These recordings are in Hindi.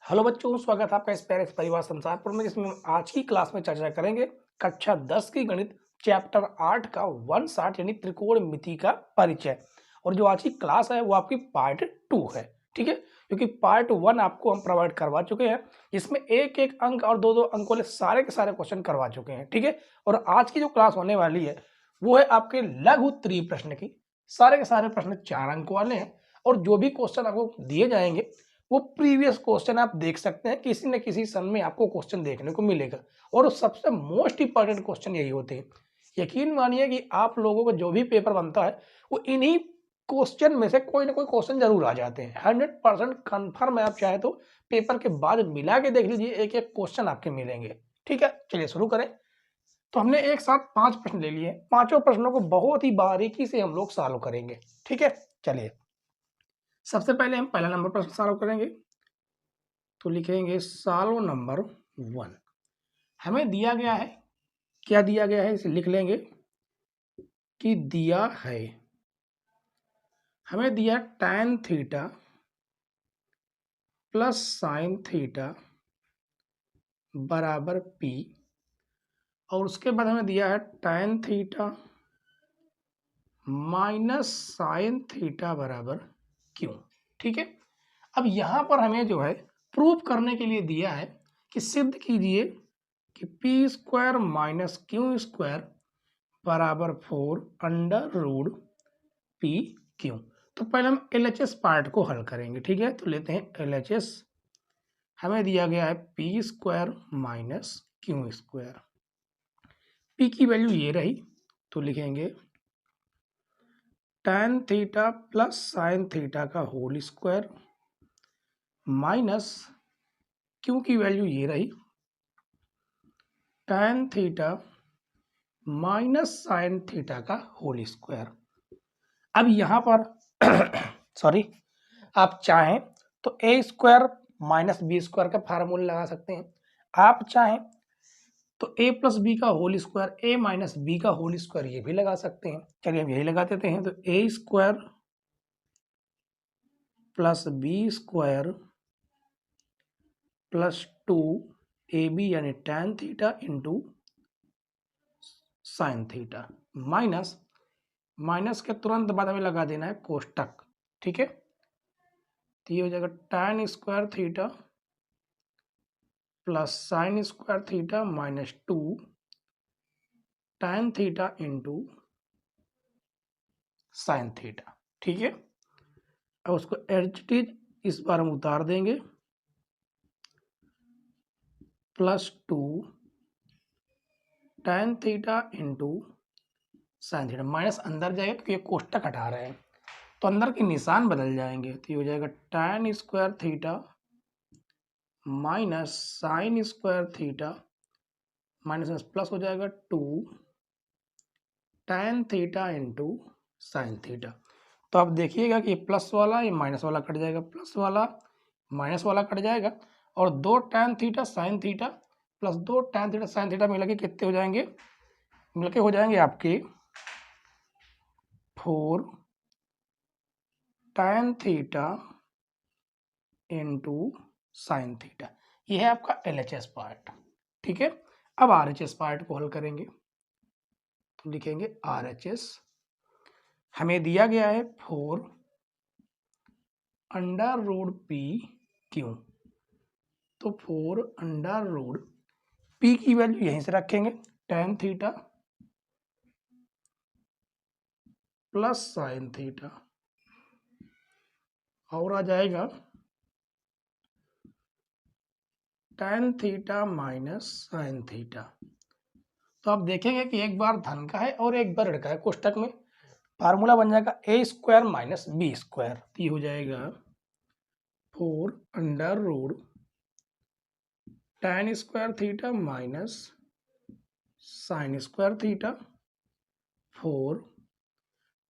हेलो बच्चों, स्वागत है आपका इस प्यारे से परिवार संसारपुर में, जिसमें हम आज की क्लास में चर्चा करेंगे कक्षा 10 की गणित चैप्टर 8 का 160 यानी त्रिकोणमिति का परिचय। और जो आज की क्लास है वो आपकी पार्ट 2 है, ठीक है, क्योंकि पार्ट 1 आपको हम प्रोवाइड करवा चुके हैं, जिसमें एक एक अंक और दो दो अंक वाले सारे के सारे क्वेश्चन करवा चुके हैं, ठीक है। और आज की जो क्लास होने वाली है वो है आपके लघु त्रिप्रश्न की। सारे के सारे प्रश्न 4 अंक वाले हैं और जो भी क्वेश्चन आपको दिए जाएंगे वो प्रीवियस क्वेश्चन आप देख सकते हैं, किसी न किसी सन में आपको क्वेश्चन देखने को मिलेगा। और सबसे मोस्ट इंपॉर्टेंट क्वेश्चन यही होते हैं। यकीन मानिए कि आप लोगों का जो भी पेपर बनता है वो इन्हीं क्वेश्चन में से कोई ना कोई क्वेश्चन जरूर आ जाते हैं। 100% कन्फर्म है। आप चाहे तो पेपर के बाद मिला के देख लीजिए, एक एक क्वेश्चन आपके मिलेंगे, ठीक है। चलिए शुरू करें। तो हमने एक साथ 5 प्रश्न ले लिए, पांचों प्रश्नों को बहुत ही बारीकी से हम लोग सॉल्व करेंगे, ठीक है। चलिए सबसे पहले हम पहला नंबर प्रश्न सॉल्व करेंगे। तो लिखेंगे सॉल्व नंबर 1। हमें दिया गया है, क्या दिया गया है इसे लिख लेंगे कि दिया है, हमें दिया tan theta plus sine theta बराबर p, और उसके बाद हमें दिया है tan theta minus sine theta बराबर q, ठीक है। अब यहां पर हमें जो है प्रूफ करने के लिए दिया है कि सिद्ध कीजिए कि p square minus Q square बराबर 4 अंडर रूट पी क्यू। तो पहले हम LHS पार्ट को हल करेंगे, ठीक है। तो लेते हैं LHS। हमें दिया गया है P square minus Q square, P की वैल्यू ये रही, तो लिखेंगे tan theta plus sine theta का होल स्क्वायर माइनस क्यू की वैल्यू ये रही, tan theta minus sine theta का होल स्क्वायर। अब यहां पर सॉरी, आप चाहें तो a square minus b square का फार्मूला लगा सकते हैं। आप चाहें तो ए प्लस बी का होल स्क्वायर, ए माइनस बी का होल स्क्वायर ये भी लगा सकते हैं। चलिए हम यही लगा देते हैं। तो a square plus b square plus 2ab यानी tan theta into sine theta minus, minus के तुरंत बाद हमें लगा देना है कोष्टक, ठीक है। तो ये हो जाएगा tan square theta plus sign square theta minus 2 tan theta into sine theta, ठीक है। अब उसको एज इट इज इस बार हम उतार देंगे, plus 2 tan theta into sine theta, minus अंदर जाएगा क्योंकि ये कोष्टक हटा रहे हैं तो अंदर के निशान बदल जाएंगे। तो ये हो जाएगा tan square theta minus sine square theta minus plus हो जाएगा 2 tan theta into sine theta. तो आप देखिएगा कि प्लस वाला ये माइनस वाला कट जाएगा, प्लस वाला माइनस वाला कट जाएगा, और 2 tan theta sine theta plus 2 tan theta sine theta मिलके कितने हो जाएंगे, मिलके हो जाएंगे आपके 4 tan theta into sine theta. ये है आपका LHS पार्ट, ठीक है। अब RHS पार्ट को हल करेंगे। तो लिखेंगे RHS, हमें दिया गया है 4 अंडर रूट पी क्यू। तो 4 अंडर रूट पी की वैल्यू यहीं से रखेंगे, tan theta plus sine theta, और आ जाएगा tan theta minus sine theta. तो आप देखेंगे कि एक बार धन का है और एक बार ऋण का है। कोष्टक में फार्मूला बन जाएगा a square minus b square. तो ये हो जाएगा 4 under root tan square theta minus sine square theta, 4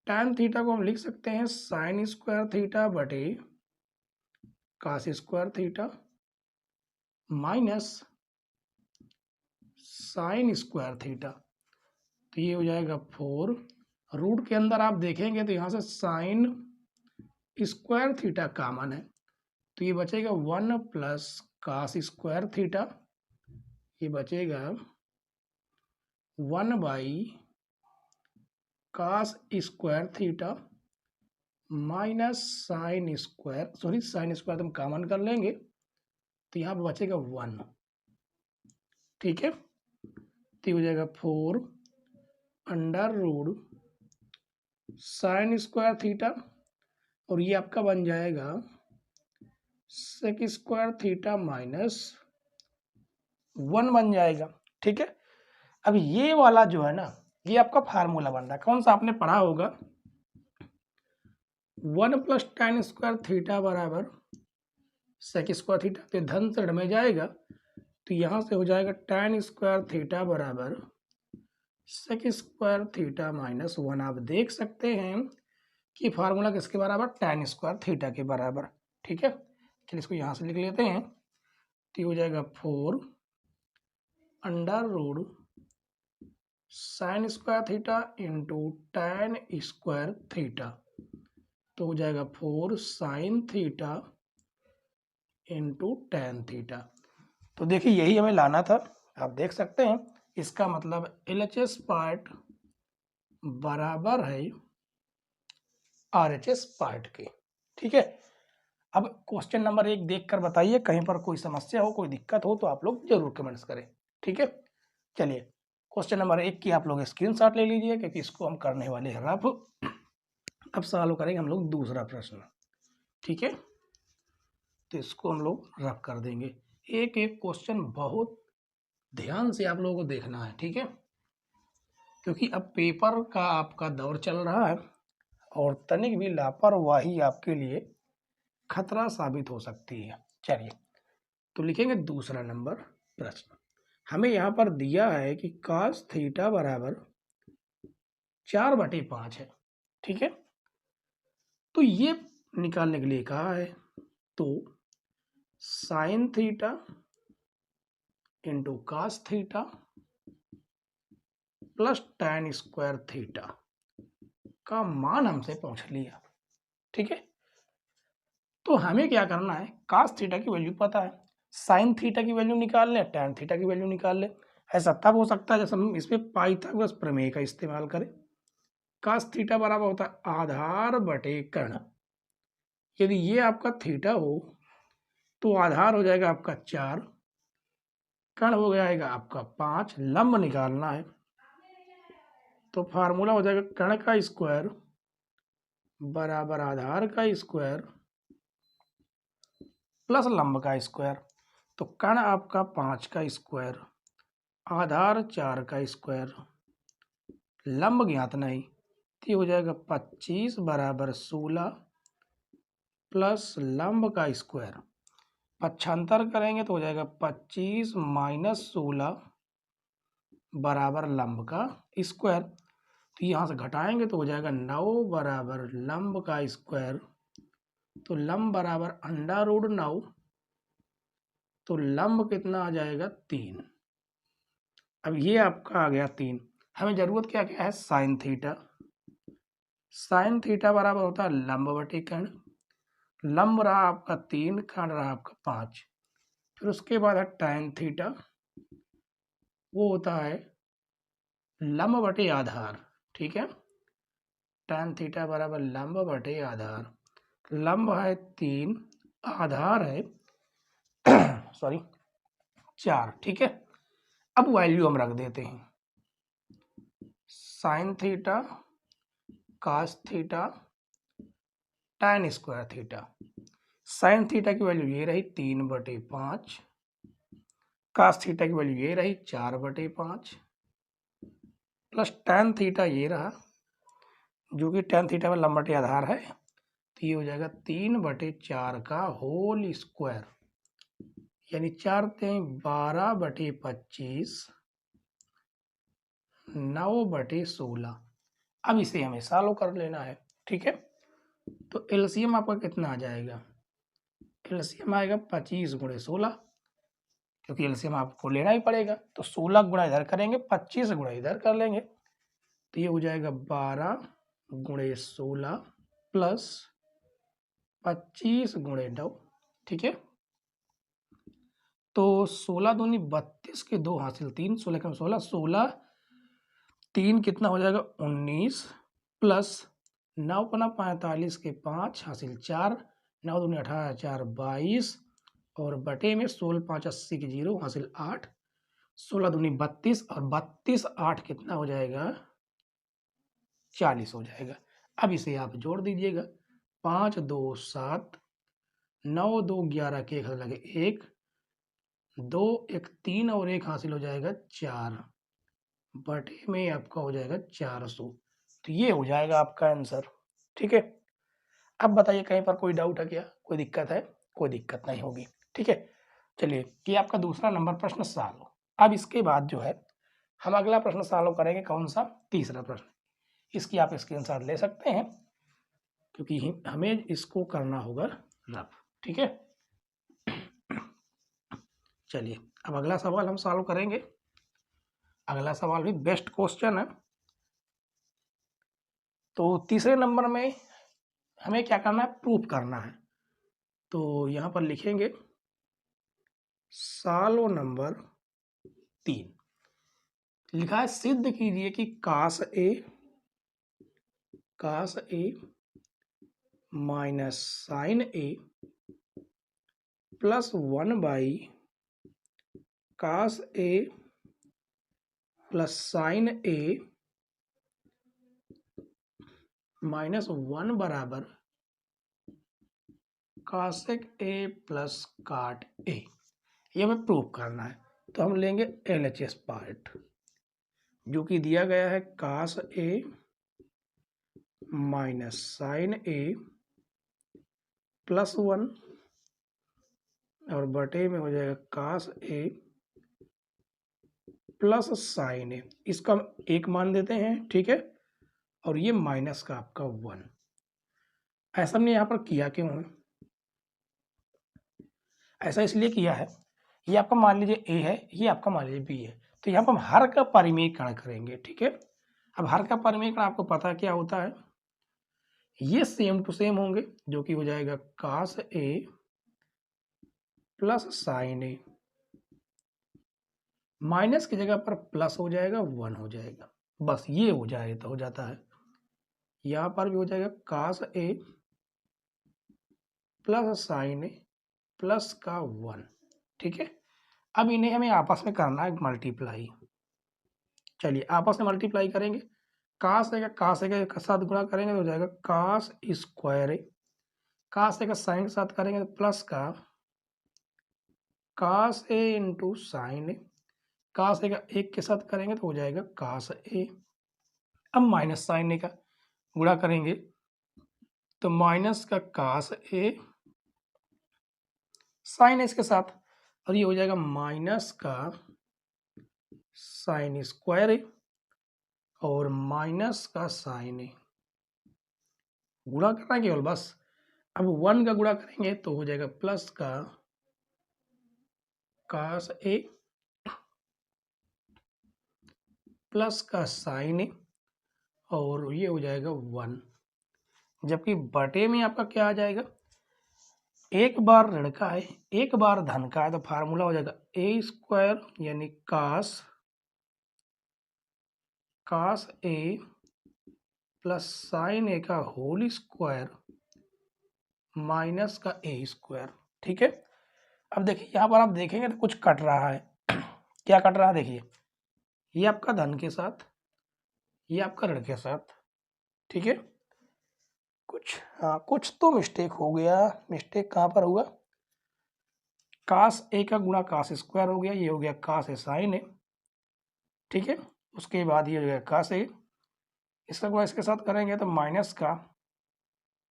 tan theta को हम लिख सकते हैं साइन स्क्वायर थीटा बटे cos square theta minus sine square theta. तो ये हो जाएगा 4, रूट के अंदर आप देखेंगे तो यहाँ से साइन स्क्वायर थीटा कॉमन है, तो ये बचेगा 1 प्लस कास स्क्वायर थीटा, ये बचेगा 1 by cos square theta minus sine square, sorry sine square हम कॉमन कर लेंगे तो यहाँ पर बचेगा 1, ठीक है। तो हो जाएगा 4 under root sine square theta, और ये आपका बन जाएगा सेक स्क्वायर थीटा माइनस 1 बन जाएगा, ठीक है। अब ये वाला जो है ना, ये आपका फार्मूला बन रहा है, कौन सा आपने पढ़ा होगा, 1 प्लस tan स्क्वायर थीटा बराबर सेक स्क्वायर थीटा, तो धन से ऋण में जाएगा तो यहाँ से हो जाएगा tan स्क्वायर थीटा बराबर सेक स्क्वायर थीटा माइनस 1। आप देख सकते हैं कि फार्मूला किसके बराबर, tan स्क्वायर थीटा के बराबर, ठीक है। चलिए इसको यहाँ से लिख लेते हैं, तो हो जाएगा 4 under root sine square theta into tan square theta, तो हो जाएगा 4 sine theta into tan theta. तो देखिए यही हमें लाना था, आप देख सकते हैं इसका मतलब LHS पार्ट बराबर है RHS पार्ट के, ठीक है। अब क्वेश्चन नंबर 1 देखकर बताइए, कहीं पर कोई समस्या हो, कोई दिक्कत हो तो आप लोग जरूर कमेंट्स करें, ठीक है। चलिए क्वेश्चन नंबर 1 की आप लोग स्क्रीनशॉट ले लीजिए, क्योंकि इसको हम करने वाले हैं रफ। अब सॉल्व करेंगे हम लोग दूसरा प्रश्न, ठीक है। तो इसको हम लोग रफ कर देंगे, एक एक क्वेश्चन बहुत ध्यान से आप लोगों को देखना है, ठीक है, क्योंकि अब पेपर का आपका दौर चल रहा है और तनिक भी लापरवाही आपके लिए खतरा साबित हो सकती है। चलिए तो लिखेंगे दूसरा नंबर प्रश्न। हमें यहाँ पर दिया है कि cos थीटा बराबर 4/5 है, ठीक है। तो ये निकालने के लिए कहा है, तो sine theta into cos theta plus tan square theta का मान हमसे पूछ लिया, ठीक है। तो हमें क्या करना है, कास थीटा की वैल्यू पता है, साइन थीटा की वैल्यू निकाल लें, tan थीटा की वैल्यू निकाल लें। ऐसा तब हो सकता है जैसे हम इसमें पाइथागोरस प्रमेय का इस्तेमाल करें। कास थीटा बराबर होता है आधार बटे कर्ण, यदि ये आपका थीटा हो तो आधार हो जाएगा आपका 4, कर्ण हो जाएगा आपका 5, लंब निकालना है तो फार्मूला हो जाएगा कर्ण का स्क्वायर बराबर आधार का स्क्वायर प्लस लंब का स्क्वायर। तो कर्ण आपका 5 का स्क्वायर, आधार 4 का स्क्वायर, लंब ज्ञात नहीं, तो हो जाएगा 25 बराबर 16 प्लस लंब का स्क्वायर, पक्षांतर करेंगे तो हो जाएगा 25 माइनस 16 बराबर लंब का स्क्वायर। तो यहाँ से घटाएंगे तो हो जाएगा 9 बराबर लंब का स्क्वायर, तो लंब बराबर अंडा रूट 9, तो लंब कितना आ जाएगा 3। अब ये आपका आ गया 3, हमें जरूरत क्या क्या है, साइन थीटा। साइन थीटा बराबर होता है लंब बटे कर्ण, लंब रहा आपका 3, कर्ण रहा आपका 5। फिर उसके बाद है tan थीटा, वो होता है लंब बटे आधार, ठीक है। tan थीटा बराबर लंब बटे आधार, लंब है 3, आधार है सॉरी 4, ठीक है। अब वैल्यू हम रख देते हैं, sine theta cos theta tan square theta. Sine theta की वैल्यू ये रही 3/5, कास थीटा की वैल्यू ये रही 4/5, प्लस tan थीटा ये रहा जो कि tan थीटा में लंब बटे आधार है, तो ये हो जाएगा 3/4 का होल स्क्वायर, यानी 4 3 12/25 9/16। अब इसे हमें सॉल्व कर लेना है, ठीक है। तो एलसीएम आपका कितना आ जाएगा, एलसीएम आएगा 25 × 16, क्योंकि एलसीएम आपको लेना ही पड़ेगा, तो 16 गुणा इधर करेंगे, 25 गुणा इधर कर लेंगे, तो ये हो जाएगा 12 × 16 प्लस 25 × 9, ठीक है। तो 16 दूनी 32 के 2 हासिल 3, 16 कम 16, 16 3 कितना हो जाएगा 19 प्लस 9 पना 45 के 5 हासिल 4, 9 दूनी 18 4 22 और बटे में 16 5 80 के 0 हासिल 8, 16 दूनी 32 और 32 8 कितना हो जाएगा 40 हो जाएगा। अब इसे आप जोड़ दीजिएगा 5 2 7 9 2 11 के 1 लगे 1 2 1 3 और 1 हासिल हो जाएगा 4 बटे में आपका हो जाएगा 400। तो ये हो जाएगा आपका आंसर। ठीक है, अब बताइए कहीं पर कोई डाउट है क्या, कोई दिक्कत है? कोई दिक्कत नहीं होगी। ठीक है, चलिए ये आपका दूसरा नंबर प्रश्न सॉल्व। अब इसके बाद जो है हम अगला प्रश्न सॉल्व करेंगे, कौन सा? तीसरा प्रश्न। इसकी आप स्क्रीनशॉट ले सकते हैं क्योंकि हमें इसको करना होगा रफ। ठीक है, चलिए अब अगला सवाल हम सॉल्व करेंगे। अगला सवाल भी बेस्ट क्वेश्चन है। तो तीसरे नंबर में हमें क्या करना है? प्रूफ करना है। तो यहाँ पर लिखेंगे सॉल्व नंबर 3। लिखा है सिद्ध कीजिए कि कास ए माइनस साइन ए प्लस 1 कास ए प्लस साइन ए माइनस 1 बराबर कासेक ए प्लस काट ए। ये हमें प्रूव करना है। तो हम लेंगे LHS पार्ट जो कि दिया गया है कास ए माइनस साइन ए प्लस 1 और बटे में हो जाएगा कास ए प्लस साइन ए। इसका हम 1 मान देते हैं। ठीक है, और ये माइनस का आपका 1। ऐसा हमने यहाँ पर किया क्यों है? ऐसा इसलिए किया है, ये आपका मान लीजिए ए है, ये आपका मान लीजिए बी है। तो यहाँ पर हम हर का परिमेयकरण करेंगे। ठीक है, अब हर का परिमेयकरण आपको पता क्या होता है? ये सेम टू सेम होंगे जो कि हो जाएगा कास ए प्लस साइन ए, माइनस की जगह पर प्लस हो जाएगा 1 हो जाएगा। बस ये हो जाए तो हो जाता है। यहाँ पर भी हो जाएगा कास ए प्लस साइन ए प्लस का 1। ठीक है, अब इन्हें हमें आपस में करना है मल्टीप्लाई। चलिए आपस में मल्टीप्लाई करेंगे। कास ए के साथ गुणा करेंगे तो हो जाएगा कास स्क्वायर ए, कास ए का साइन के साथ करेंगे तो प्लस का कास ए इंटू साइन ए, कास ए का 1 के साथ करेंगे तो हो जाएगा कास ए। अब माइनस साइन ए का गुणा करेंगे तो माइनस का कास ए साइन एस के साथ, और ये हो जाएगा माइनस का साइन स्क्वायर ए और माइनस का साइन ए। गुणा करना है केवल बस। अब 1 का गुणा करेंगे तो हो जाएगा प्लस का कास ए प्लस का साइन ए और ये हो जाएगा 1। जबकि बटे में आपका क्या आ जाएगा? एक बार ऋण का है, एक बार धन का है, तो फार्मूला हो जाएगा ए स्क्वायर यानी कास ए प्लस साइन ए का होल स्क्वायर माइनस का ए स्क्वायर। ठीक है, अब देखिए यहाँ पर आप देखेंगे तो कुछ कट रहा है। क्या कट रहा है? देखिए ये आपका धन के साथ, ये आपका ऋण के साथ। ठीक है, कुछ तो मिस्टेक हो गया। मिस्टेक कहाँ पर हुआ? कास ए का गुणा कास स्क्वायर हो गया, ये हो गया कास ए साइन ए। ठीक है, उसके बाद ये हो गया कास ए, इसका गुणा इसके साथ करेंगे तो माइनस का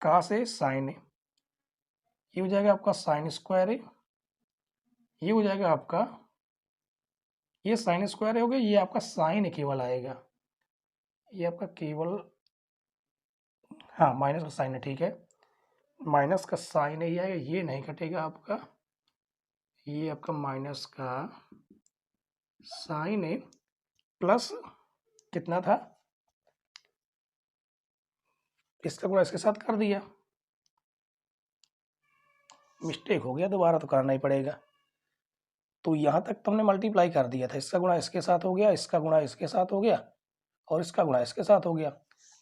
कास ए साइन ए, ये हो जाएगा आपका साइन स्क्वायर ए, ये हो जाएगा आपका ये साइन स्क्वायर हो गया, ये आपका साइन केवल आएगा, ये आपका केवल हाँ माइनस का साइन है। ठीक है, माइनस का साइन ही आएगा, ये नहीं कटेगा आपका, ये आपका माइनस का साइन है प्लस कितना था, इसका गुणा इसके साथ कर दिया। मिस्टेक हो गया, दोबारा तो करना ही पड़ेगा। तो यहाँ तक तो हमने मल्टीप्लाई कर दिया था, इसका गुणा इसके साथ हो गया, इसका गुणा इसके साथ हो गया और इसका गुणा इसके साथ हो गया।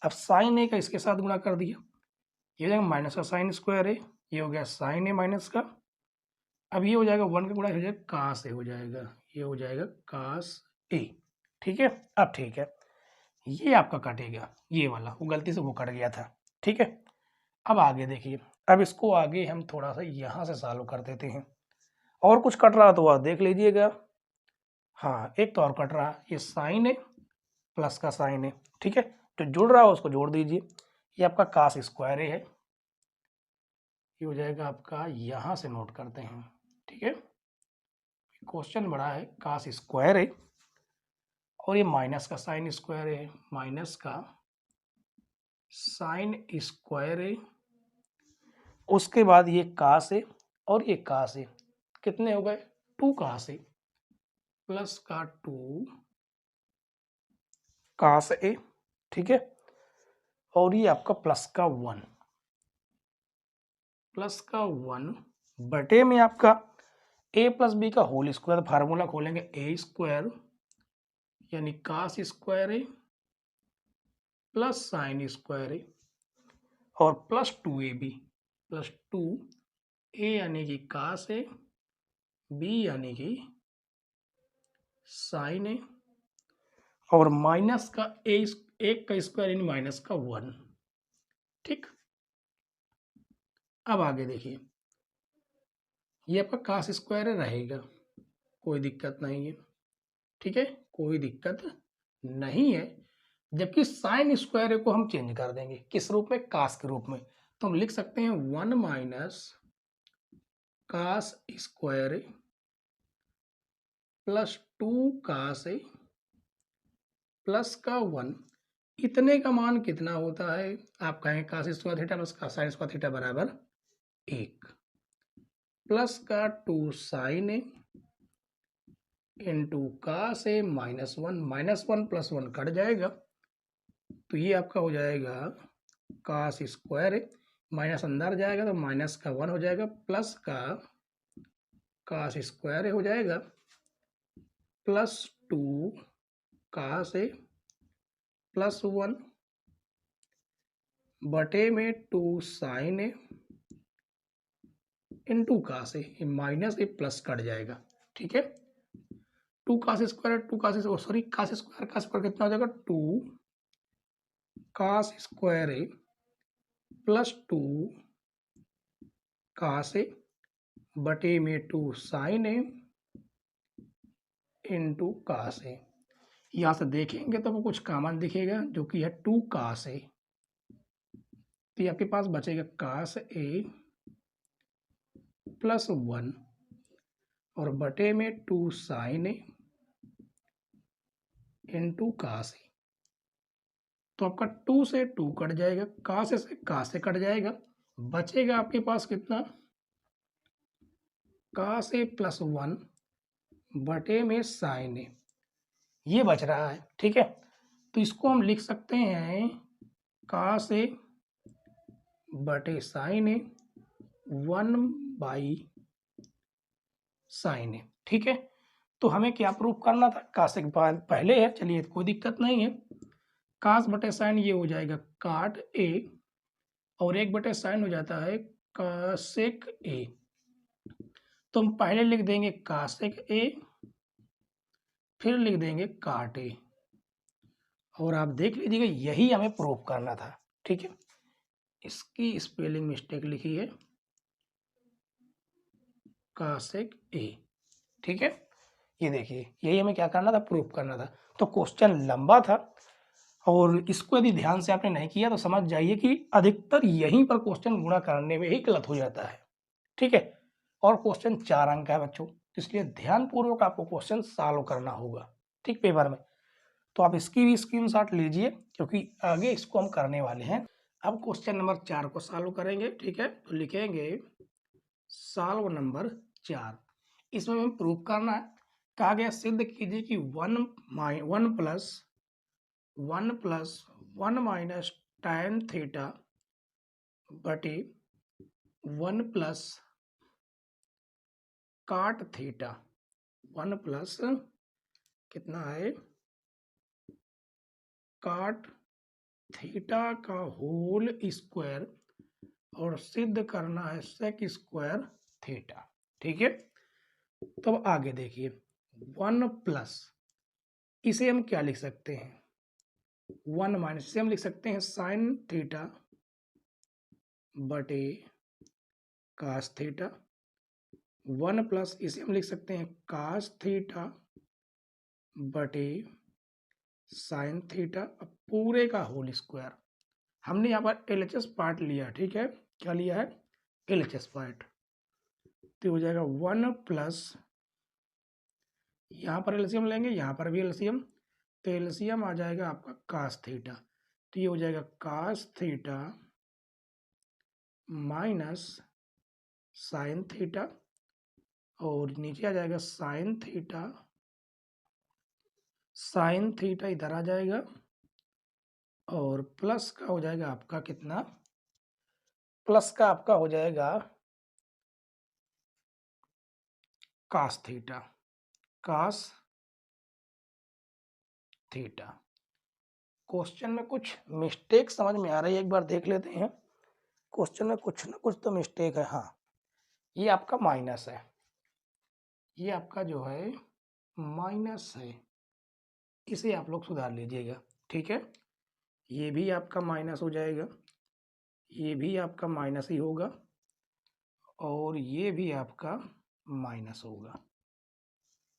अब साइन ए का इसके साथ गुणा कर दिया, ये हो जाएगा माइनस का साइन स्क्वायर ए, ये हो गया साइन ए माइनस का। अब ये हो जाएगा 1 का गुणा हो जाएगा कास ए हो जाएगा, ये हो जाएगा कास ए। ठीक है, अब ठीक है, ये आपका कटेगा, ये वाला वो गलती से वो कट गया था। ठीक है, अब आगे देखिए, अब इसको आगे हम थोड़ा सा यहाँ से सॉल्व कर देते हैं। और कुछ कट रहा तो आप देख लीजिएगा। हाँ, एक तो और कट रहा, ये साइन है प्लस का साइन है। ठीक है, तो जुड़ रहा है उसको जोड़ दीजिए, ये आपका कास स्क्वायर है, ये हो जाएगा आपका, यहाँ से नोट करते हैं। ठीक है, क्वेश्चन बड़ा है, कास स्क्वायर है और ये माइनस का साइन स्क्वायर है, माइनस का साइन स्क्वायर है, उसके बाद ये कास है और ये कास है, कितने हो गए 2 कास है प्लस का 2 कास ए। ठीक है, और ये आपका प्लस का 1, प्लस का 1 बटे में आपका ए प्लस बी का होल स्क्वायर, फार्मूला खोलेंगे ए स्क्वायर यानी कास स्क्वायर है प्लस साइन स्क्वायर है और प्लस 2ab प्लस 2 ए यानी कि कास है, बी यानी कि साइन है और माइनस का एक का स्क्वायर यानी माइनस का 1। ठीक, अब आगे देखिए, ये आपका कास स्क्वायर रहेगा, कोई दिक्कत नहीं है। ठीक है, कोई दिक्कत नहीं है, जबकि साइन स्क्वायर को हम चेंज कर देंगे, किस रूप में, कास के रूप में। तो हम लिख सकते हैं 1 माइनस कास स्क्वायर प्लस 2 कास प्लस का 1, इतने का मान कितना होता है, आप कहेंगे कास स्क्वायर थीटा प्लस का साइन स्क्वायर थीटा बराबर 1, प्लस का 2 साइन इंटू कास ए माइनस 1 प्लस 1 कट जाएगा, तो ये आपका हो जाएगा कास स्क्वायर माइनस अंदर जाएगा तो माइनस का 1 हो जाएगा प्लस का कास स्क्वायर हो जाएगा प्लस 2 कास ए प्लस 1 बटे में 2 साइन ए इंटू कास ए, माइनस ए प्लस कट जाएगा। ठीक है, 2 कास स्क्वायर, 2 कास सॉरी कास स्क्वायर का स्क्वायर कितना हो जाएगा 2 कास स्क्वायर ए प्लस 2 कास ए बटे में 2 साइन ए इंटू कास ए। यहाँ से देखेंगे तो वो कुछ कॉमन दिखेगा जो कि है 2 कास ए, तो ये आपके पास बचेगा कास ए प्लस 1 और बटे में 2 साइन ए इंटू कास ए। तो आपका 2 से 2 कट जाएगा, कास से कास से कट जाएगा, बचेगा आपके पास कितना, कास ए प्लस 1 बटे में साइन ए, ये बच रहा है। ठीक है, तो इसको हम लिख सकते हैं कास ए बटे साइन ए 1 बाई साइन ए। ठीक है, तो हमें क्या प्रूफ करना था, कास एक पहले है, चलिए कोई दिक्कत नहीं है, कास बटे साइन ये हो जाएगा काट ए और 1 बटे साइन हो जाता है कासेक ए, तो हम पहले लिख देंगे कासेक ए फिर लिख देंगे काट ए, और आप देख लीजिएगा यही हमें प्रूफ करना था। ठीक है, इसकी स्पेलिंग मिस्टेक लिखी है कासेक ए। ठीक है, ये देखिए यही हमें क्या करना था, प्रूफ करना था। तो क्वेश्चन लंबा था और इसको यदि ध्यान से आपने नहीं किया तो समझ जाइए कि अधिकतर यहीं पर क्वेश्चन गुणा करने में ही गलत हो जाता है। ठीक है, और क्वेश्चन 4 अंक का है बच्चों, तो इसलिए ध्यानपूर्वक आपको क्वेश्चन सॉल्व करना होगा। ठीक, पेपर में तो आप इसकी भी स्क्रीनशॉट लीजिए क्योंकि आगे इसको हम करने वाले हैं। अब क्वेश्चन नंबर 4 को सॉल्व करेंगे। ठीक है, तो लिखेंगे सॉल्व नंबर 4, इसमें हमें प्रूफ करना है, कहा गया सिद्ध कीजिए कि 1 प्लस 1 माइनस tan थीटा बटे 1 प्लस काट थीटा 1 प्लस कितना है काट थीटा का होल स्क्वायर और सिद्ध करना है सेक स्क्वायर थीटा। ठीक है, तो आगे देखिए 1 प्लस इसे हम क्या लिख सकते हैं 1 माइनस इसे हम लिख सकते हैं साइन थीटा बटे कास थीटा। 1 प्लस इसे हम लिख सकते हैं कास थीटा बटे साइन थीटा पूरे का होल स्क्वायर। हमने यहाँ पर एलएचएस पार्ट लिया, ठीक है, क्या लिया है एलएचएस पार्ट, तो हो जाएगा 1 प्लस यहाँ पर एलसीएम लेंगे, यहाँ पर भी एलसीएम, तो एलसीएम आ जाएगा आपका कास थीटा, तो ये हो जाएगा cos theta minus sine theta और नीचे आ जाएगा साइन थीटा इधर आ जाएगा और प्लस का हो जाएगा आपका कितना, प्लस का आपका हो जाएगा कास थीटा क्वेश्चन में कुछ मिस्टेक समझ में आ रही है, एक बार देख लेते हैं। क्वेश्चन में कुछ ना कुछ तो मिस्टेक है। हाँ, ये आपका माइनस है, ये आपका जो है माइनस है, इसे आप लोग सुधार लीजिएगा। ठीक है, ये भी आपका माइनस हो जाएगा, ये भी आपका माइनस ही होगा और ये भी आपका माइनस होगा।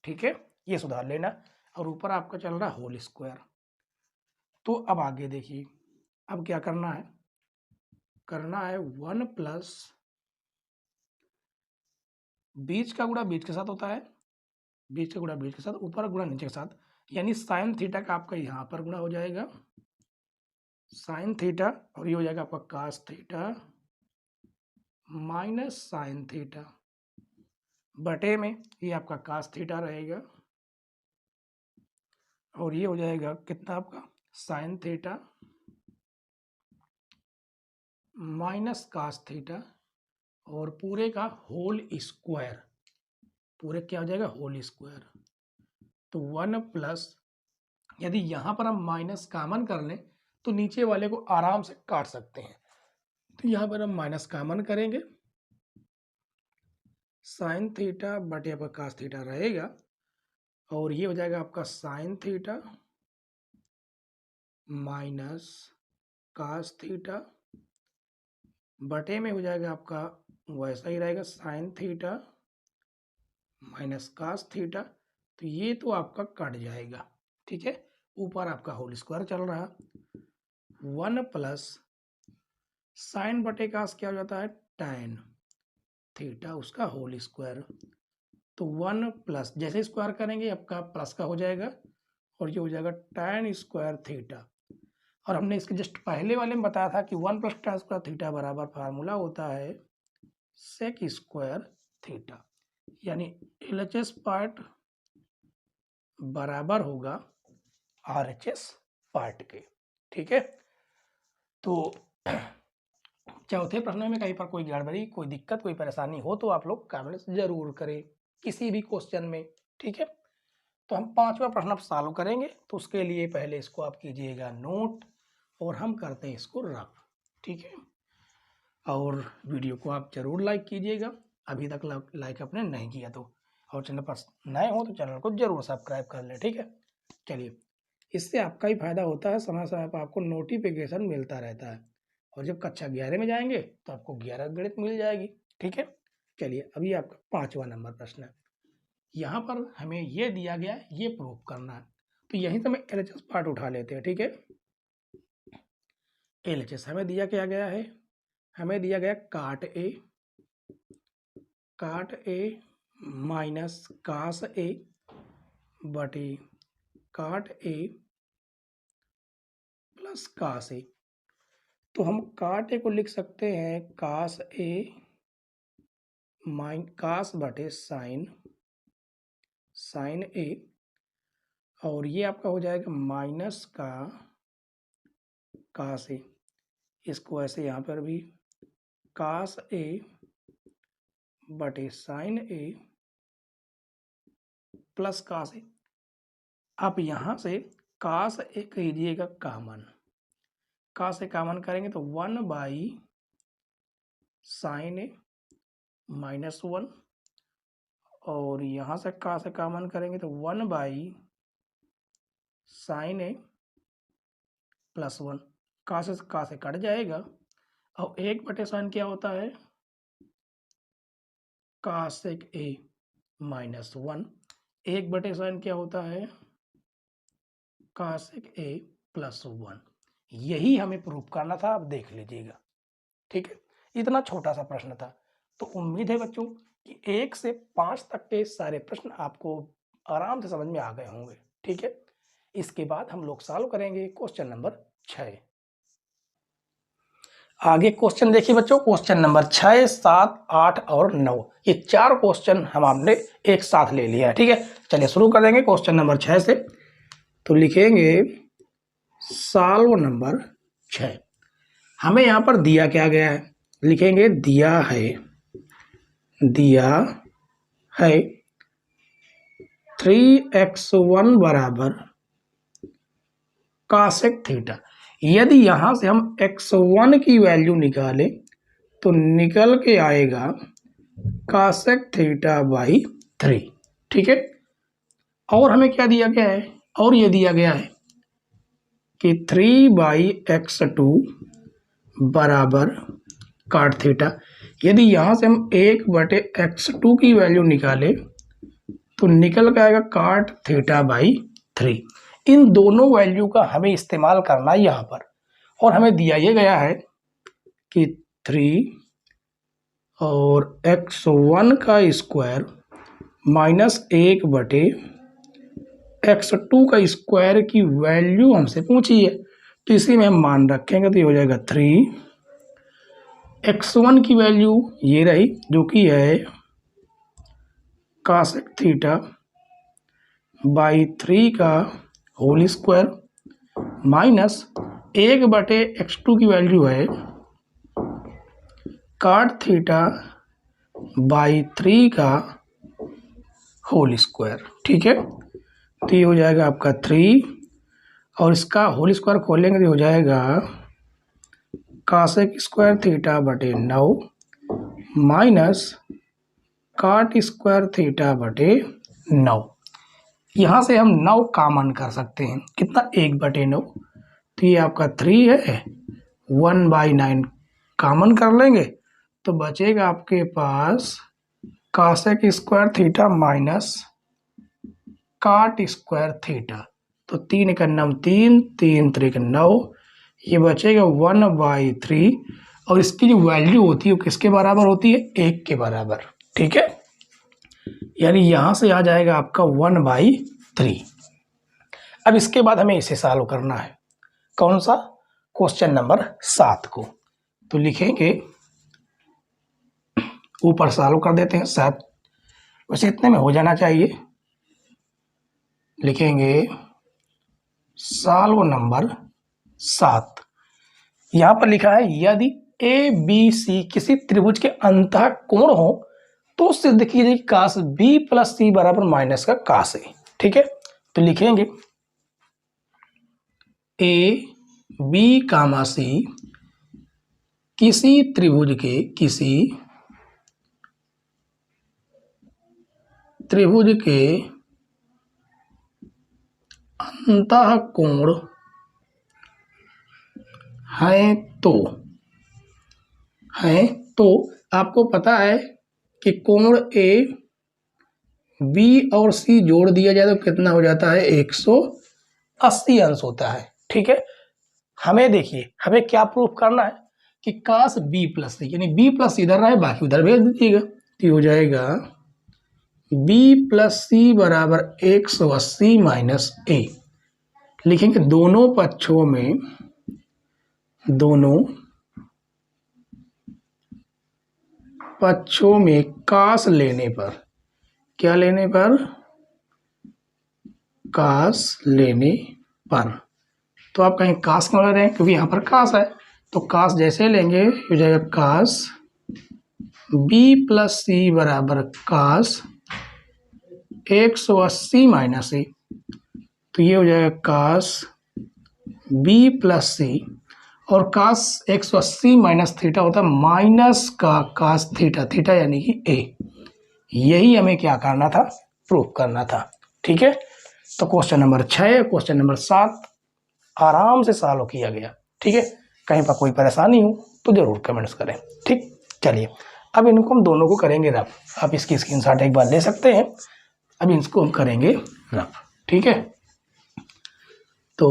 ठीक है, ये सुधार लेना और ऊपर आपका चल रहा होल स्क्वायर। तो अब आगे देखिए, अब क्या करना है 1 प्लस बीच का गुणा बीच के साथ होता है, बीच का गुणा बीच के साथ, ऊपर गुणा नीचे के साथ, यानी साइन थीटा का आपका यहाँ पर गुणा हो जाएगा साइन थीटा और ये हो जाएगा आपका cos theta minus sine theta बटे में ये आपका कास थीटा रहेगा और ये हो जाएगा कितना आपका sine theta minus cos theta और पूरे का होल स्क्वायर, पूरे क्या हो जाएगा होल स्क्वायर। तो 1 प्लस यदि यहाँ पर हम माइनस कॉमन कर लें तो नीचे वाले को आराम से काट सकते हैं, तो यहाँ पर हम माइनस कॉमन करेंगे, साइन थीटा बटे आपका कास थीटा रहेगा और ये हो जाएगा आपका sine theta minus cos theta बटे में हो जाएगा आपका वैसा ही रहेगा sine theta minus cos theta, तो ये तो आपका कट जाएगा। ठीक है, ऊपर आपका होल स्क्वायर चल रहा 1 प्लस साइन बटे कास क्या हो जाता है tan थीटा उसका होल स्क्वायर, तो 1 प्लस जैसे स्क्वायर करेंगे आपका प्लस का हो जाएगा और ये हो जाएगा tan स्क्वायर थीटा। और हमने इसके जस्ट पहले वाले में बताया था कि 1 प्लस tan स्क्वायर थीटा बराबर फार्मूला होता है सेक स्क्वायर थीटा, यानी एलएचएस पार्ट बराबर होगा आरएचएस पार्ट के। ठीक है, तो चौथे प्रश्न में कहीं पर कोई गड़बड़ी कोई दिक्कत कोई परेशानी हो तो आप लोग कमेंट्स जरूर करें किसी भी क्वेश्चन में। ठीक है, तो हम 5वां प्रश्न अब सॉल्व करेंगे, तो उसके लिए पहले इसको आप कीजिएगा नोट और हम करते हैं इसको रफ। ठीक है, और वीडियो को आप जरूर लाइक कीजिएगा, अभी तक लाइक आपने नहीं किया तो, और चैनल पर नए हो तो चैनल को जरूर सब्सक्राइब कर लें। ठीक है, चलिए, इससे आपका ही फायदा होता है, समय समय पर आपको नोटिफिकेशन मिलता रहता है और जब कक्षा 11 में जाएंगे तो आपको 11 गणित मिल जाएगी। ठीक है, चलिए, अभी आपका 5वां नंबर प्रश्न है। यहाँ पर हमें ये दिया गया है, ये प्रूफ करना है, तो यहीं से हम एलएचएस पार्ट उठा लेते हैं। ठीक है, एलएचएस हमें दिया क्या गया है, हमें दिया गया काट ए माइनस कास ए बटे काट ए प्लस कास ए, तो हम काट ए को लिख सकते हैं कास ए कास बटे साइन ए और ये आपका हो जाएगा माइनस का कास ए, इसको ऐसे यहाँ पर भी कास ए बटे साइन ए प्लस कास ए। आप यहाँ से कास ए कीजिएगा कॉमन, कास ए कॉमन करेंगे तो 1/sin ए -1, और यहाँ से कास ए कॉमन करेंगे तो 1/sin ए +1। कास से कट जाएगा, और 1/sin क्या होता है, कासेक ए -1। 1/sin क्या होता है, कासेक ए +1। यही हमें प्रूफ करना था, आप देख लीजिएगा। ठीक है, इतना छोटा सा प्रश्न था। तो उम्मीद है बच्चों कि 1 से 5 तक के सारे प्रश्न आपको आराम से समझ में आ गए होंगे। ठीक है, इसके बाद हम लोग सॉल्व करेंगे क्वेश्चन नंबर 6। आगे क्वेश्चन देखिए बच्चों, क्वेश्चन नंबर 6, 7, 8 और 9, ये 4 क्वेश्चन हम आपने एक साथ ले लिया है। ठीक है, चलिए शुरू कर देंगे क्वेश्चन नंबर 6 से। तो लिखेंगे सॉल्व नंबर 6। हमें यहाँ पर दिया क्या गया है, लिखेंगे दिया है 3x1 बराबर कासेक थीटा। यदि यहां से हम x1 की वैल्यू निकालें तो निकल के आएगा कासेक थीटा बाई 3। ठीक है, और हमें क्या दिया गया है, और ये दिया गया है कि 3/x2 बराबर काट थीटा। यदि यहां से हम 1/x2 की वैल्यू निकालें तो निकल के आएगा काट थीटा बाई 3। इन दोनों वैल्यू का हमें इस्तेमाल करना है यहाँ पर, और हमें दिया ये गया है कि 3 और x1 का स्क्वायर -1/x2 का स्क्वायर की वैल्यू हमसे पूछी है। तो इसी में हम मान रखेंगे तो ये हो जाएगा 3। x1 की वैल्यू ये रही जो कि है कासेक थीटा बाई 3 का होल स्क्वायर, माइनस 1/x2 की वैल्यू है काट थीटा बाई 3 का होल स्क्वायर। ठीक है, तो ये हो जाएगा आपका 3, और इसका होल स्क्वायर खोलेंगे तो हो जाएगा कासेक स्क्वायर थीटा बटे 9 माइनस काट स्क्वायर थीटा बटे 9। यहाँ से हम 9 कॉमन कर सकते हैं, कितना 1/9, तो ये आपका 3 है, 1/9 कॉमन कर लेंगे तो बचेगा आपके पास cosec square theta minus cot square theta. तो 3 का 9 3, 3 3 9, ये बचेगा 1/3, और इसकी जो वैल्यू होती है वो किसके बराबर होती है, 1 के बराबर। ठीक है, यानी यहाँ से आ जाएगा आपका 1/3। अब इसके बाद हमें इसे सॉल्व करना है, कौन सा, क्वेश्चन नंबर 7 को। तो लिखेंगे, ऊपर सॉल्व कर देते हैं 7, वैसे इतने में हो जाना चाहिए। लिखेंगे सॉल्व नंबर 7। यहाँ पर लिखा है यदि ABC किसी त्रिभुज के अंतः कोण हो तो सिद्ध कीजिए कास B + C बराबर माइनस का कास A। ठीक है, तो लिखेंगे AB, C किसी त्रिभुज के अंतः कोण है तो आपको पता है कि कोण A B और C जोड़ दिया जाए तो कितना हो जाता है, 180 अंश होता है। ठीक है, हमें देखिए, हमें क्या प्रूफ करना है कि कास B + C, यानी B + C इधर रहे बाकी उधर भेज दीजिएगा, तो हो जाएगा B + C बराबर 180 माइनस A। लिखेंगे दोनों पक्षों में कास लेने पर, क्या लेने पर, कास लेने पर। तो आप कहीं कास क्यों ले रहे हैं, क्योंकि यहाँ पर कास है, तो कास जैसे लेंगे हो जाएगा कास B + C बराबर कास 180 माइनस ए, तो ये हो जाएगा कास बी प्लस सी, और कास 180 माइनस थीटा होता है माइनस का कास थीटा, थीटा यानी कि ए। यही हमें क्या करना था, प्रूफ करना था। ठीक है, तो क्वेश्चन नंबर 6, क्वेश्चन नंबर 7 आराम से सॉल्व किया गया। ठीक है, कहीं पर कोई परेशानी हो तो जरूर कमेंट्स करें। ठीक, चलिए अब इनको हम दोनों को करेंगे रफ। आप इसकी स्क्रीनशॉट एक बार ले सकते हैं। अब इसको हम करेंगे रफ। ठीक है, तो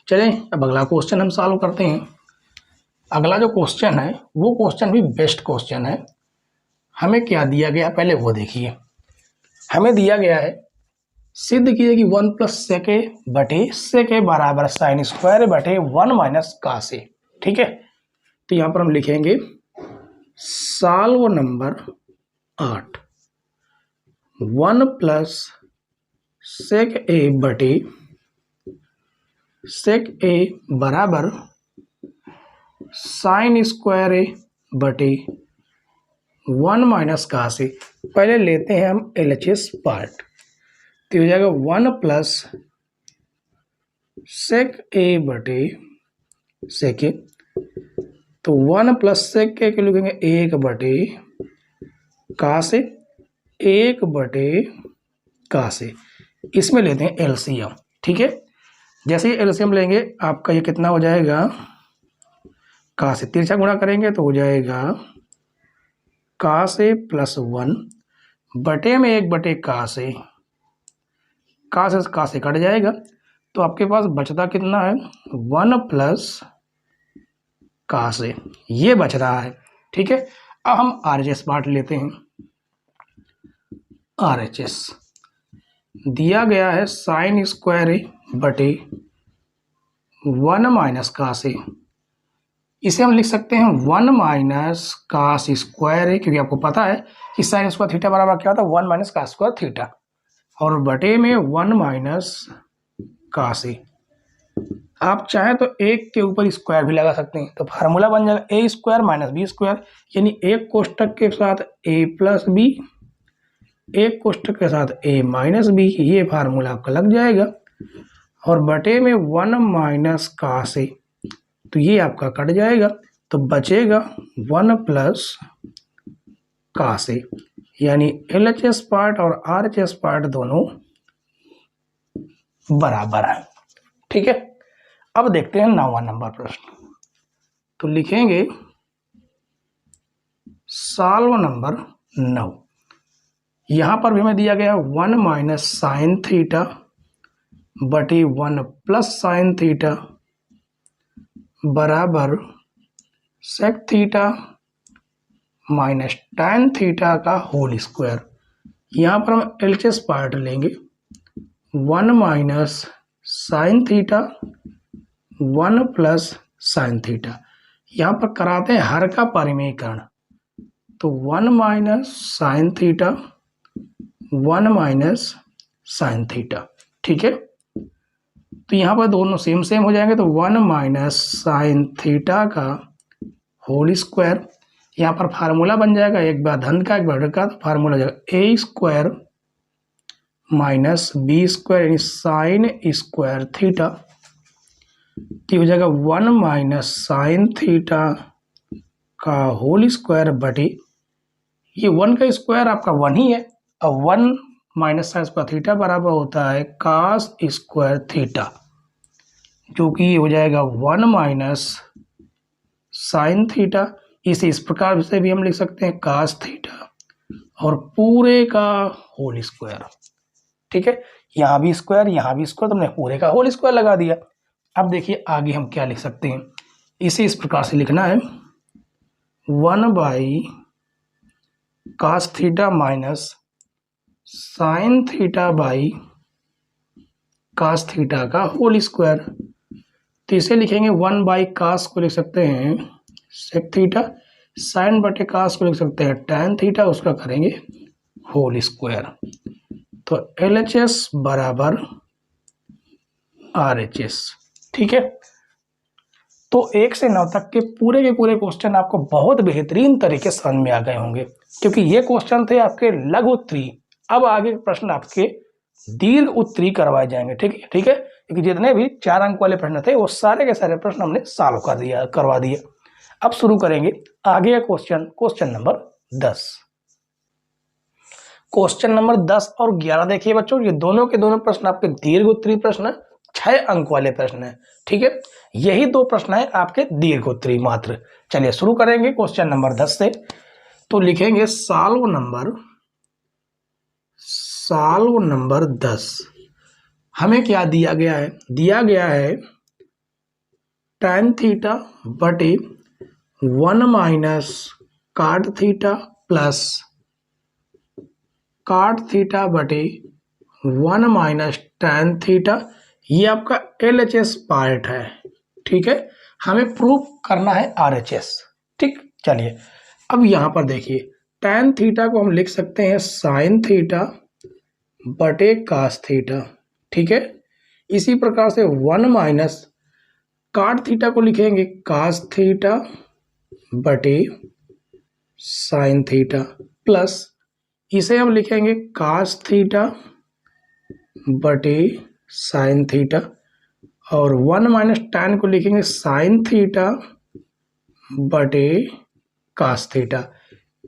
चलें अब अगला क्वेश्चन हम सॉल्व करते हैं। अगला जो क्वेश्चन है वो क्वेश्चन भी बेस्ट क्वेश्चन है। हमें क्या दिया गया पहले वो देखिए। हमें दिया गया है, सिद्ध कीजिए कि 1 प्लस सेक ए बटे सेक ए बराबर साइन स्क्वायर बटे 1 माइनस कास ए। ठीक है, तो यहाँ पर हम लिखेंगे सॉल्व नंबर 8, 1 प्लस सेक ए बटे सेक ए बराबर साइन स्क्वायर ए बटे 1 माइनस कास ए। पहले लेते हैं हम एलएचएस पार्ट, तो हो जाएगा 1 प्लस सेक ए बटे सेक ए, तो 1 प्लस सेक ए के लिखेंगे 1 बटे कास ए, 1 बटे कास ए। इसमें लेते हैं एलसीएम। ठीक है, जैसे ही एलसीएम लेंगे आपका ये कितना हो जाएगा, कास ए तिरछा गुणा करेंगे तो हो जाएगा कास ए प्लस 1 बटे में 1 बटे कास ए, कास ए कट जाएगा, तो आपके पास बचता कितना है 1 प्लस कास ए, ये बच रहा है। ठीक है, अब हम आरएचएस पार्ट लेते हैं। आरएचएस दिया गया है साइन स्क्वायर ए बटे 1 माइनस कास ए। इसे हम लिख सकते हैं 1 माइनस कास स्क्वायर ए, क्योंकि आपको पता है कि साइन स्क्वायर थीटा बराबर क्या होता है 1 माइनस कास स्क्वायर थीटा, और बटे में 1 माइनस कास ए। आप चाहें तो एक के ऊपर स्क्वायर भी लगा सकते हैं, तो फार्मूला बन जाएगा a square minus b square, यानी एक कोष्टक के साथ ए प्लस बी, एक कोष्टक के साथ ए माइनस बी, ये फार्मूला आपका लग जाएगा, और बटे में 1 माइनस कास ए, तो ये आपका कट जाएगा, तो बचेगा 1 प्लस कास ए, यानी एलएचएस पार्ट और आरएचएस पार्ट दोनों बराबर है। ठीक है, अब देखते हैं 9वां नंबर प्रश्न। तो लिखेंगे सॉल्व नंबर 9। यहां पर भी हमें दिया गया 1 माइनस साइन थीटा बटे 1 प्लस साइन थीटा बराबर sec theta minus tan theta का होल स्क्वायर। यहाँ पर हम एलएचएस पार्ट लेंगे, 1 minus sine theta 1 plus sine theta. यहाँ पर कराते हैं हर का परिमेयकरण, तो 1 minus sine theta 1 minus sine theta. ठीक है, तो यहाँ पर दोनों सेम सेम हो जाएंगे, तो 1 माइनस साइन थीटा का होल स्क्वायर। यहाँ पर फार्मूला बन जाएगा एक बार धन का एक बार ऋण का, तो फार्मूला हो जाएगा a square minus b square यानी साइन स्क्वायर थीटा, तो हो जाएगा 1 माइनस साइन थीटा का होल स्क्वायर बटे, ये 1 का स्क्वायर आपका 1 ही है, और 1 माइनस साइन स्क्वायर थीटा बराबर होता है कास स्क्वायर थीटा, जो कि हो जाएगा 1 माइनस साइन थीटा। इस प्रकार से भी हम लिख सकते हैं कास थीटा और पूरे का होल स्क्वायर। ठीक है, यहाँ भी स्क्वायर यहाँ भी स्क्वायर, तुमने पूरे का होल स्क्वायर लगा दिया। अब देखिए आगे हम क्या लिख सकते हैं, इसे इस प्रकार से लिखना है 1 by cos theta minus sine theta by cos theta का होल स्क्वायर। तो इसे लिखेंगे 1 बाई कास को लिख सकते हैं सेक थीटा, साइन बटे कास को लिख सकते हैं tan थीटा, उसका करेंगे होल स्क्वायर। तो एलएचएस बराबर आरएचएस। ठीक है, तो 1 से 9 तक के पूरे क्वेश्चन आपको बहुत बेहतरीन तरीके से समझ में आ गए होंगे, क्योंकि ये क्वेश्चन थे आपके लघु 3 अब आगे के प्रश्न आपके दीर्घ उत्तरी करवाए जाएंगे। ठीक है, क्योंकि जितने भी 4 अंक वाले प्रश्न थे वो सारे के सारे प्रश्न हमने सॉल्व करवा दिए। अब शुरू करेंगे आगे का क्वेश्चन नंबर 10। क्वेश्चन नंबर 10 और 11 देखिए बच्चों, ये दोनों के दोनों प्रश्न आपके दीर्घ उत्तरी प्रश्न है, 6 अंक वाले प्रश्न है। ठीक है, यही 2 प्रश्न है आपके दीर्घ उत्तरी मात्र। चलिए शुरू करेंगे क्वेश्चन नंबर 10 से। तो लिखेंगे सॉल्व नंबर 10। हमें क्या दिया गया है? दिया गया है tan थीटा बटे 1 minus cot theta plus cot theta बटे 1 माइनस tan थीटा। ये आपका LHS पार्ट है। ठीक है, हमें प्रूफ करना है RHS। ठीक, चलिए अब यहां पर देखिए tan थीटा को हम लिख सकते हैं sin थीटा बटे cos थीटा। ठीक है, इसी प्रकार से 1 माइनस cot थीटा को लिखेंगे cos थीटा बटे sin थीटा प्लस इसे हम लिखेंगे cos थीटा बटे sin थीटा और 1 माइनस tan को लिखेंगे sin थीटा बटे cos थीटा।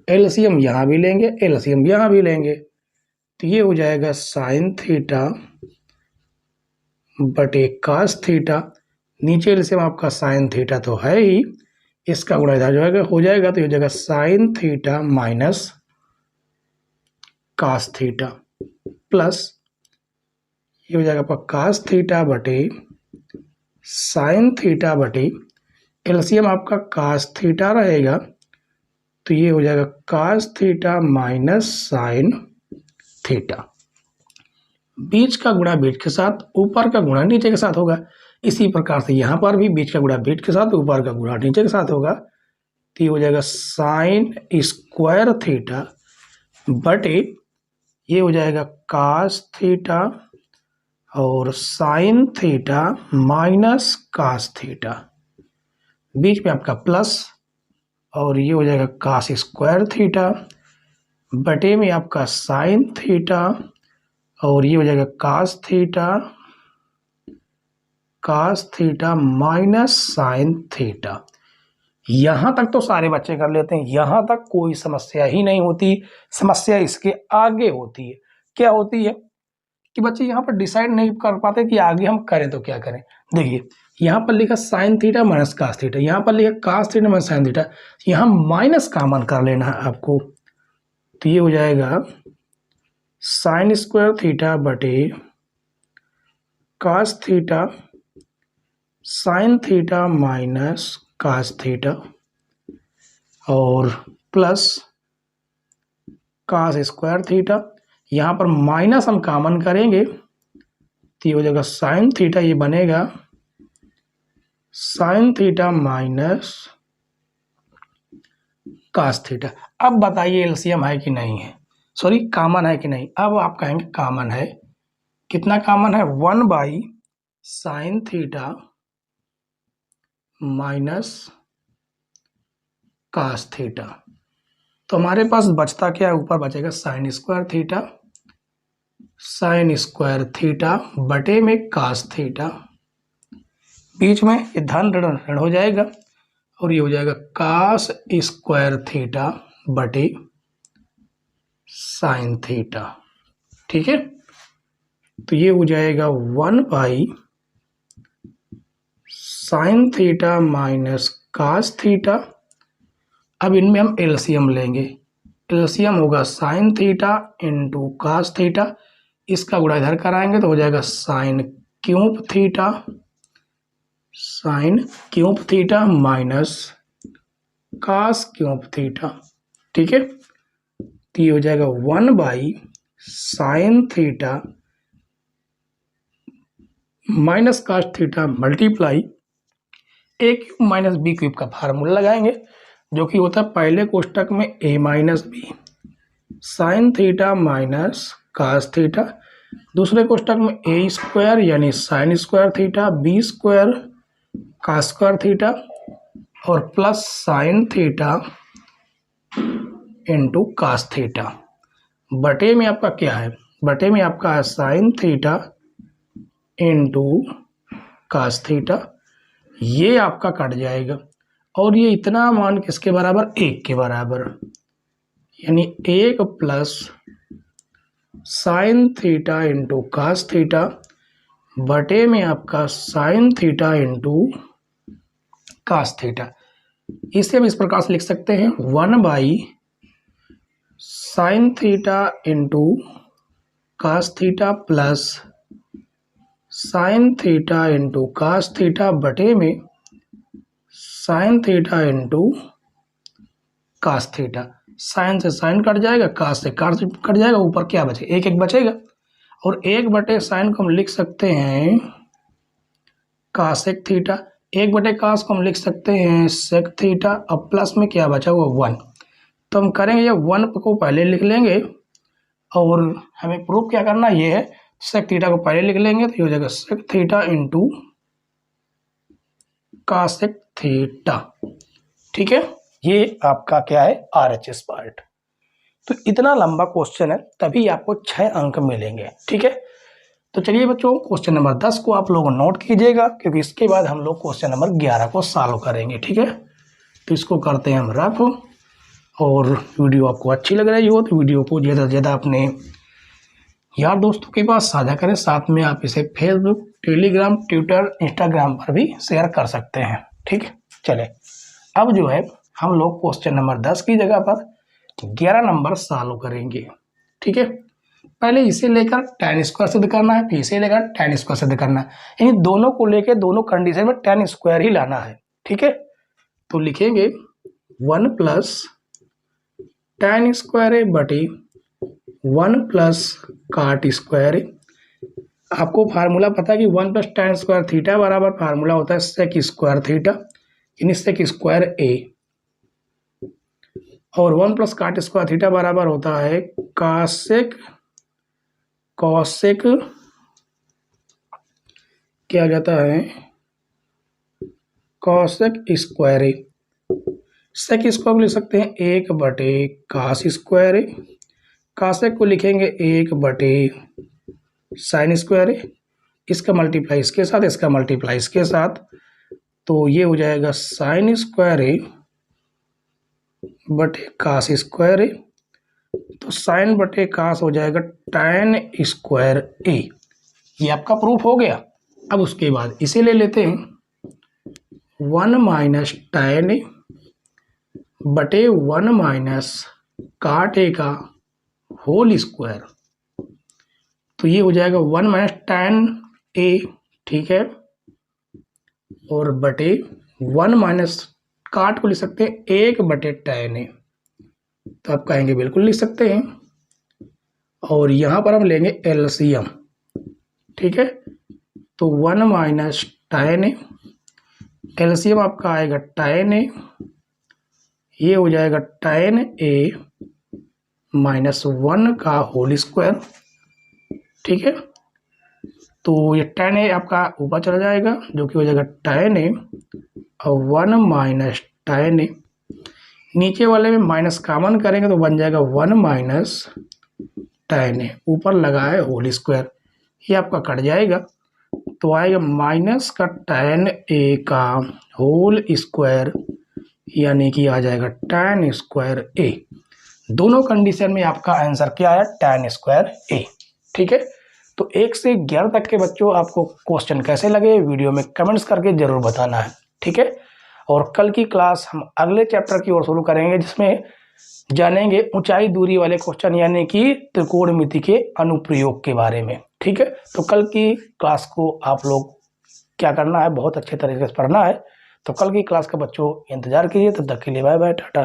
एलसीएम यहाँ भी लेंगे, एलसीएम यहाँ भी लेंगे, तो ये हो जाएगा sin थीटा बटे cos थीटा। नीचे एलसीएम आपका sin थीटा तो है ही, इसका गुणा इधर हो जाएगा तो ये हो जाएगा sin theta minus cos theta plus ये हो जाएगा आपका cos थीटा बटे sin थीटा बटे एलसीएम आपका cos थीटा रहेगा तो ये हो जाएगा cos theta minus sin theta. बीच का गुणा बीच के साथ, ऊपर का गुणा नीचे के साथ होगा। इसी प्रकार से यहाँ पर भी बीच का गुणा बीच के साथ, ऊपर का गुणा नीचे के साथ होगा तो ये हो जाएगा sin स्क्वायर थीटा बटे ये हो जाएगा cos थीटा और sin theta minus cos theta. बीच में आपका प्लस और ये हो जाएगा cos स्क्वायर थीटा बटे में आपका sin थीटा और ये हो जाएगा cos theta minus sin theta. यहां तक तो सारे बच्चे कर लेते हैं, यहां तक कोई समस्या ही नहीं होती। समस्या इसके आगे होती है। क्या होती है कि बच्चे यहां पर डिसाइड नहीं कर पाते कि आगे हम करें तो क्या करें। देखिए यहां पर लिखा sin theta minus cos theta, यहां पर लिखा cos theta minus sin theta, यहां माइनस कॉमन कर लेना है आपको तो ये हो जाएगा sin स्क्वायर थीटा बटे cos theta sin theta minus cos theta और प्लस cos स्क्वायर थीटा। यहाँ पर माइनस हम कॉमन करेंगे तो ये हो जाएगा sin थीटा, ये बनेगा sin theta minus cos theta. अब बताइए एलसीएम है कि नहीं है, सॉरी कॉमन है कि नहीं। अब आप कहेंगे कॉमन है। कितना कॉमन है? 1 by sin theta minus cos theta. तो हमारे पास बचता क्या है? ऊपर बचेगा sin स्क्वायर थीटा बटे में cos थीटा। बीच में ये धन ऋण हो जाएगा और ये हो जाएगा cos स्क्वायर थीटा बटे sin थीटा। ठीक है, तो ये हो जाएगा 1 by sin theta minus cos theta. अब इनमें हम एलसीएम लेंगे, एलसीएम होगा sin theta into cos theta, इसका गुणा इधर कराएंगे तो हो जाएगा sin cube theta minus cos cube theta. ठीक है, तो ये हो जाएगा 1 by sin theta minus cos theta multiply a cube minus b cube का फार्मूला लगाएंगे जो कि होता है पहले कोष्टक में a minus b sin theta minus cos theta, दूसरे कोष्टक में a स्क्वायर यानी sin square theta, b square cos square theta और plus sin theta into cos theta. बटे में आपका क्या है, बटे में आपका है sine theta into cos theta, ये आपका कट जाएगा और ये इतना मान किसके बराबर, 1 के बराबर, यानी 1 plus sine theta into cos theta बटे में आपका sine theta into cos theta. इसे हम इस प्रकार से लिख सकते हैं 1 by sine theta into cos theta plus sine theta into cos theta बटे में sine theta into cos theta. Sine से साइन कट जाएगा, कास से कास कट जाएगा, ऊपर क्या बचेगा, 1 1 बचेगा और 1 बटे साइन को हम लिख सकते हैं कासेक थीटा, 1 बटे कास को हम लिख सकते हैं सेक थीटा, अब प्लस में क्या बचा हुआ 1। तो हम करेंगे ये 1 को पहले लिख लेंगे और हमें प्रूफ क्या करना ये है, सेक थीटा को पहले लिख लेंगे तो ये हो जाएगा सेक थीटा इंटू कासेक थीटा। ठीक है, ये आपका क्या है RHS पार्ट। तो इतना लंबा क्वेश्चन है तभी आपको 6 अंक मिलेंगे। ठीक है, तो चलिए बच्चों क्वेश्चन नंबर 10 को आप लोग नोट कीजिएगा क्योंकि इसके बाद हम लोग क्वेश्चन नंबर 11 को सॉल्व करेंगे। ठीक है, तो इसको करते हैं हम रफ, और वीडियो आपको अच्छी लग रही हो तो वीडियो को ज़्यादा से ज़्यादा अपने यार दोस्तों के पास साझा करें, साथ में आप इसे फेसबुक, टेलीग्राम, ट्विटर, इंस्टाग्राम पर भी शेयर कर सकते हैं। ठीक, चले अब जो है हम लोग क्वेश्चन नंबर 10 की जगह पर 11 नंबर सॉल्व करेंगे। ठीक है, पहले इसे लेकर tan स्क्वायर सिद्ध करना है, फिर इसे लेकर tan स्क्वायर सिद्ध करना है, यानी दोनों को लेकर दोनों कंडीशन में tan स्क्वायर ही लाना है। ठीक है, तो लिखेंगे 1 प्लस tan स्क्वायर है बटे 1 प्लस काट स्क्वायर है। आपको फार्मूला पता है कि 1 प्लस tan स्क्वायर थीटा बराबर फार्मूला होता है सेक स्क्वायर थीटा, यानी सेक स्क्वायर ए, और 1 प्लस काट स्क्वायर थीटा बराबर होता है कासेक कॉसेक क्या जाता है कॉसेक स्क्वायर ए। सेक स्क्वायर को लिख सकते हैं 1 बटे कास स्क्वायर ए, कासेक को लिखेंगे 1 बटे साइन स्क्वायर ए, इसका मल्टीप्लाई इसके साथ, इसका मल्टीप्लाई इसके साथ, तो ये हो जाएगा साइन स्क्वायर ए बटे कास स्क्वायर ए, तो साइन बटे कास हो जाएगा tan स्क्वायर ए। ये आपका प्रूफ हो गया। अब उसके बाद इसे ले लेते हैं 1 माइनस tan ए बटे 1 माइनस काट ए का होल स्क्वायर, तो ये हो जाएगा 1 माइनस tan ए। ठीक है, और बटे 1 माइनस काट को लिख सकते हैं 1 बटे tan ए, तो आप कहेंगे बिल्कुल लिख सकते हैं, और यहाँ पर हम लेंगे एलसीएम। ठीक है, तो 1 माइनस tan ए, एलसीएम आपका आएगा tan ए, ये हो जाएगा tan ए माइनस 1 का होल स्क्वायर। ठीक है, तो ये tan ए आपका ऊपर चला जाएगा जो कि हो जाएगा tan ए और 1 माइनस tan ए, नीचे वाले में माइनस कॉमन करेंगे तो बन जाएगा 1 माइनस tan ए, ऊपर लगा है होल स्क्वायर, ये आपका कट जाएगा तो आएगा माइनस का tan ए का होल स्क्वायर, यानी कि आ जाएगा tan स्क्वायर ए। दोनों कंडीशन में आपका आंसर क्या है, tan स्क्वायर ए। ठीक है, तो 1 से 11 तक के बच्चों आपको क्वेश्चन कैसे लगे वीडियो में कमेंट्स करके जरूर बताना है। ठीक है, और कल की क्लास हम अगले चैप्टर की ओर शुरू करेंगे जिसमें जानेंगे ऊंचाई दूरी वाले क्वेश्चन, यानी कि त्रिकोणमिति के अनुप्रयोग के बारे में। ठीक है, तो कल की क्लास को आप लोग क्या करना है, बहुत अच्छे तरीके से पढ़ना है। तो कल की क्लास का बच्चों इंतजार कीजिए, तब तक के लिए बाय बाय, टाटा।